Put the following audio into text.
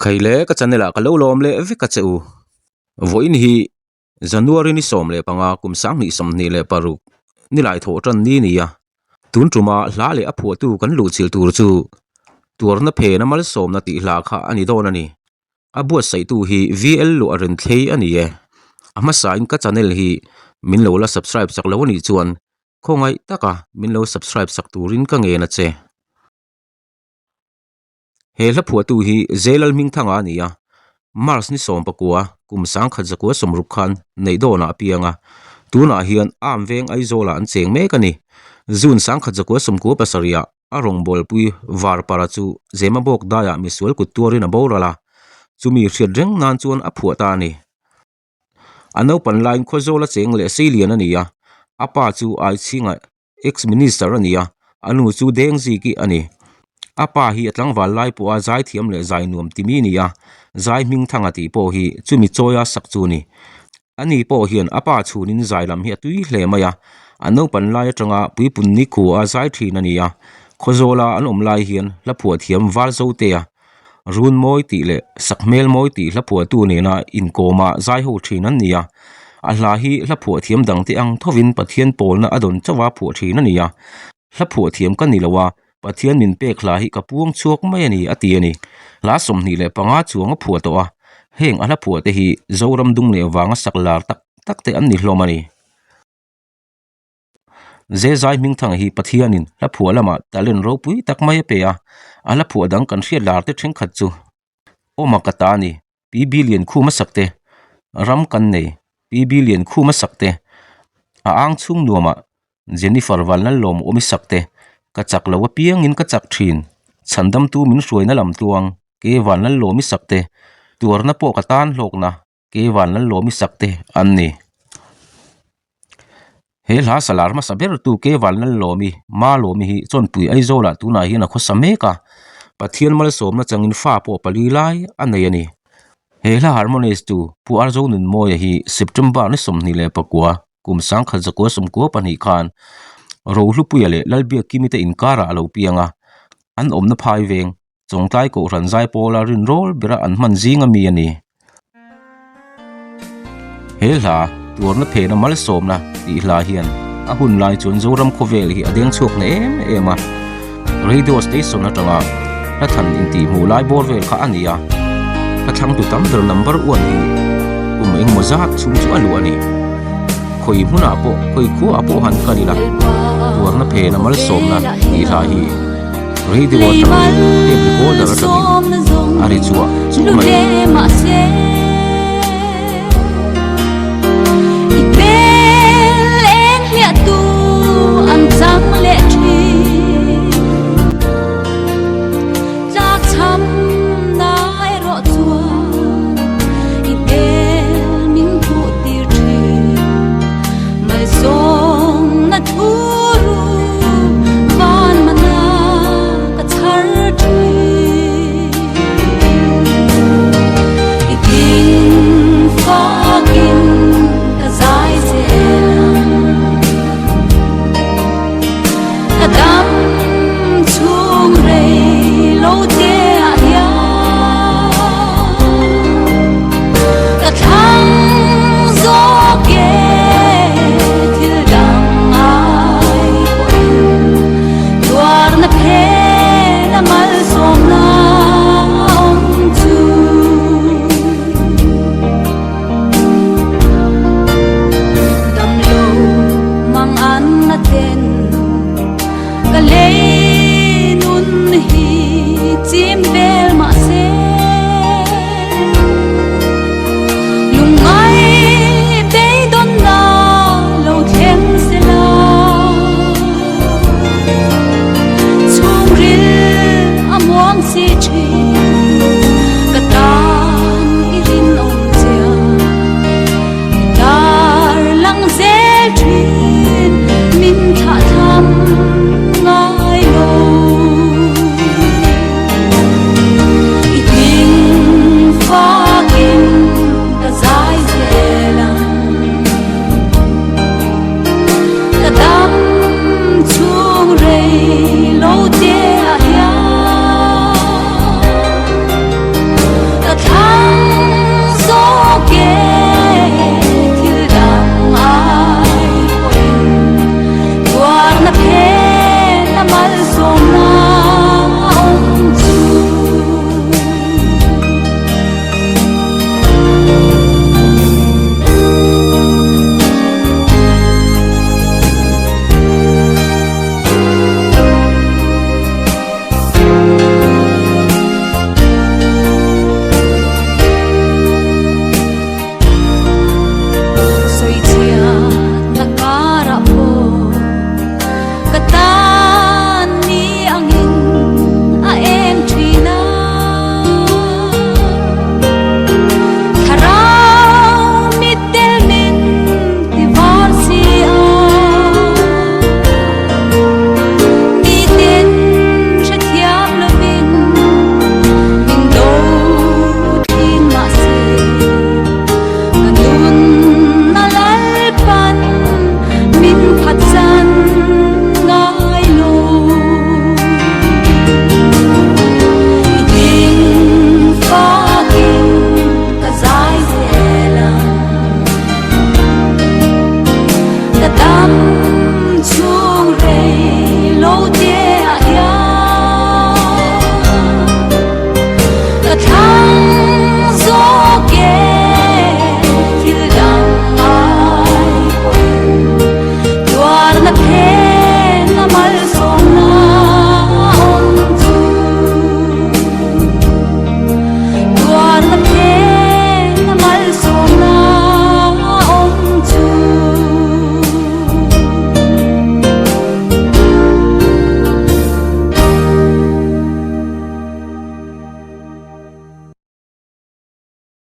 Khaile ka chanela ka lo lom le vi ka cheu voin hi January ni som le panga kum sang ni som ni le paru ni lai tho tran ni ni ya tun tuma hla le a phu tu kan lu chil tur chu tur na phe na mal som na ti hla kha ani don ani abu sai tu hi VL lu arin thlei ani e ama sain ka channel hi min lo la subscribe sak lo ni chuan khongai taka min lo subscribe sak turin ka nge na che he la phu tu hi zelal ming thanga ni ya Mars ni som pakua kum sang kha zakua somruk khan nei do na pianga tuna hian am veng ai zola an cheng me kani zun sang kha zakua somku pasaria arong bol pui var para chu zema bok daya misual ku turin a borala chumi hriat reng nan chuan a phuata ni ano panline khozola cheng le silian ania apa chu ai chinga ex minister ania anu chu dengzi ki ani apa hi atlang wal lai pu a zai thiam le zai nuam timi nia zai ming thanga ti po hi chumi choya sak chu ni ani po hian apa chunin zai lam hi tui hle maya ano pan lai atanga pui pun ni khu a zai thin ania khozola an om lai hian la phu thiam wal zo te a run moi ti le sakmel moi ti la phu tu ne na in koma zai ho thin an nia a hla hi la phu thiam dang ti ang thovin pathian pol na adon chawa phu thin ania la phu thiam kan ni lawa pathian min pe khla hi kapuang chuak mai ani ati ani la som ni le panga chuang a phu to a heng ala phu te hi zoram dung le wanga saklar tak tak te an ni hlomani ze zai ming thang hi pathianin la phu lama talen ro pui tak mai pe a ala phu dang kan hriat lar te theng khat chu o makata ni p billion khu ma sakte ram kan nei p billion khu ma sakte a ang chung nuama Jennifer walnal lom omi sakte ka chak lawa piang in ka chak thin chandam tu min hruaina lam tuang ke walnal lomi sakte turna po ka tan hlokna ke walnal lomi sakte anni he hla salar ma saber tu ke walnal lomi ma lomi hi chon pui ai zola tu na hi na khosame ka pathian mal som na changin fa po pali lai anei ani he hla harmonies tu pu arzo nun moya hi September ni som ni le pakua kum sang kha zakwa som ko pani khan ro hlu puyale lalbia kimite inkara alo pianga an omna phai veng chongtai ko ranjai pola rin rol bera an man zinga mi ani hela turna phena mal somna ti hla hian a hun lai chun zoram khovel hi adeng chuk na ema radio station na tanga la than in ti mu lai bor vel kha ania la thang tu tam der number 1 hi eng mozat chung chu alu ani khoi huna po khoi khu apo han kanila turna phena mal somna ti hla hi radio tanga te ko dar tanga ari chuwa chu mai